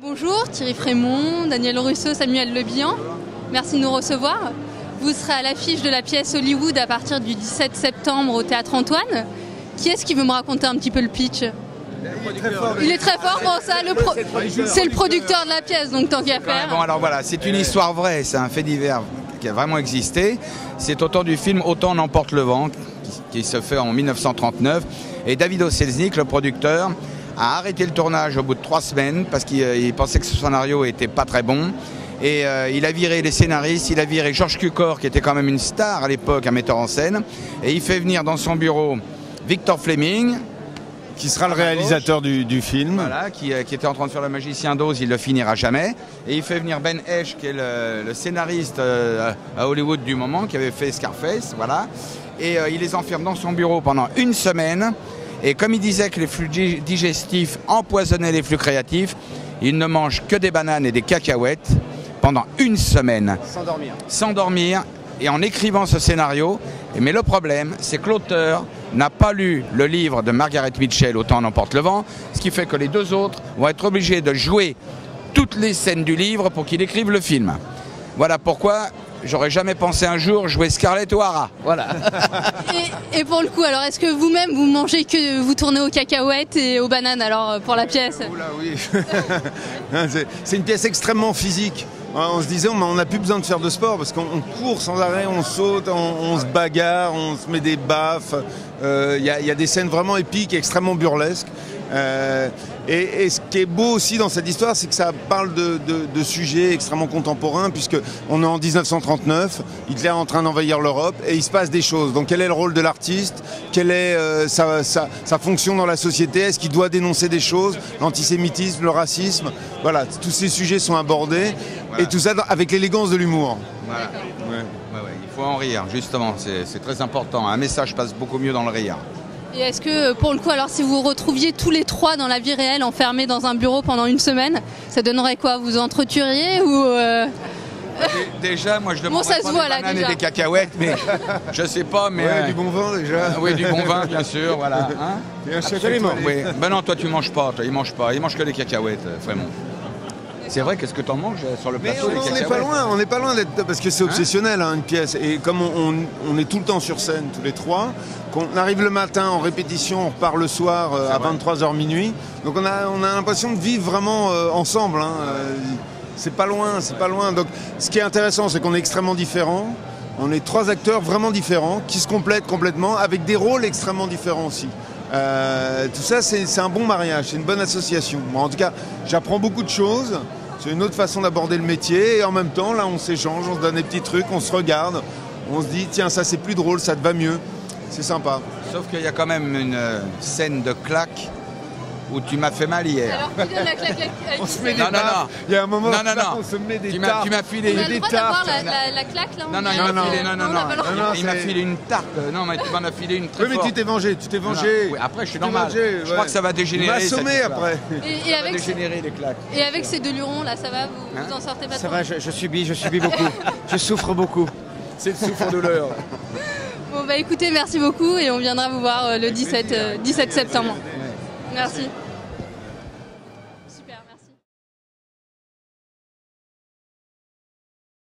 Bonjour, Thierry Frémont, Daniel Russo, Samuel Le Bihan. Merci de nous recevoir. Vous serez à l'affiche de la pièce Hollywood à partir du 17 septembre au Théâtre Antoine. Qui est-ce qui veut me raconter un petit peu le pitch? Il est très fort, bon ça, c'est le producteur de la pièce, donc tant qu'à faire. Bon alors voilà, c'est une histoire vraie, c'est un fait divers qui a vraiment existé. C'est autant du film Autant n'emporte le vent, qui se fait en 1939. Et David O. Selznick, le producteur, a arrêté le tournage au bout de 3 semaines parce qu'il pensait que ce scénario était pas très bon. Et il a viré les scénaristes, il a viré Georges Cukor, qui était quand même une star à l'époque, un metteur en scène. Et il fait venir dans son bureau Victor Fleming, qui sera le réalisateur du film. Voilà, qui était en train de faire Le Magicien d'Oz, il le finira jamais. Et il fait venir Ben Hecht, qui est le scénariste à Hollywood du moment, qui avait fait Scarface, voilà. Et il les enferme dans son bureau pendant 1 semaine. Et comme il disait que les flux digestifs empoisonnaient les flux créatifs, il ne mange que des bananes et des cacahuètes pendant 1 semaine. Sans dormir. Sans dormir, et en écrivant ce scénario. Mais le problème, c'est que l'auteur n'a pas lu le livre de Margaret Mitchell, Autant n'emporte le vent, ce qui fait que les 2 autres vont être obligés de jouer toutes les scènes du livre pour qu'il écrive le film. Voilà pourquoi j'aurais jamais pensé un jour jouer Scarlett O'Hara. Voilà. Et pour le coup, alors est-ce que vous-même vous mangez que vous tournez aux cacahuètes et aux bananes alors pour la pièce? Oula, oui. C'est une pièce extrêmement physique. On se disait, on n'a plus besoin de faire de sport parce qu'on court sans arrêt, on saute, on se bagarre, on se met des baffes. Il y a des scènes vraiment épiques, extrêmement burlesques. Et ce qui est beau aussi dans cette histoire, c'est que ça parle de sujets extrêmement contemporains, puisqu'on est en 1939, Hitler est en train d'envahir l'Europe et il se passe des choses. Donc quel est le rôle de l'artiste? Quelle est sa fonction dans la société? Est-ce qu'il doit dénoncer des choses? L'antisémitisme, le racisme, voilà, tous ces sujets sont abordés, voilà. Et tout ça avec l'élégance de l'humour. Voilà. Ouais, il faut en rire, justement, c'est très important. Un message passe beaucoup mieux dans le rire. Et est-ce que, pour le coup, alors si vous vous retrouviez tous les 3 dans la vie réelle, enfermés dans un bureau pendant 1 semaine, ça donnerait quoi? Vous entretueriez ou Déjà, moi je demande des bananes et des cacahuètes, mais je sais pas, mais... Ouais, du bon vin déjà. Oui, du bon vin, bien sûr, voilà. Hein? Absolument. Oui. Ben non, toi tu manges pas, il mange pas, il mange que des cacahuètes, vraiment. C'est vrai, qu'est-ce que t'en manges sur le plateau? On n'est pas loin d'être, parce que c'est obsessionnel, hein, une pièce. Et comme on est tout le temps sur scène, tous les 3, qu'on arrive le matin en répétition, on repart le soir à 23h minuit. Donc on a l'impression de vivre vraiment ensemble. Hein. C'est pas loin. Donc ce qui est intéressant, c'est qu'on est extrêmement différents. On est 3 acteurs vraiment différents, qui se complètent complètement, avec des rôles extrêmement différents aussi. Tout ça, c'est un bon mariage, c'est une bonne association. Bon, en tout cas, j'apprends beaucoup de choses. C'est une autre façon d'aborder le métier. Et en même temps, là, on s'échange, on se donne des petits trucs, on se regarde. On se dit, tiens, ça c'est plus drôle, ça te va mieux. C'est sympa. Sauf qu'il y a quand même une scène de claque où tu m'as fait mal hier. Alors, qui donne la claque? On se met des taffes. Il y a un moment où on se met des taffes. Tu m'as filé des tartes. La claque là? Non, il m'a filé une tarte. Non, mais tu m'en as filé une très forte. Oui, mais tu t'es vengé. Oui, après, je suis normal. Je crois que ça va dégénérer. Il m'a assommé après. Et avec dégénérer les claques. Et avec ces 2 lurons là, ça va? Vous en sortez pas trop? Ça va, je subis beaucoup. Je souffre beaucoup. C'est le souffre-douleur. Bon bah écoutez, merci beaucoup et on viendra vous voir le 17 septembre. Merci.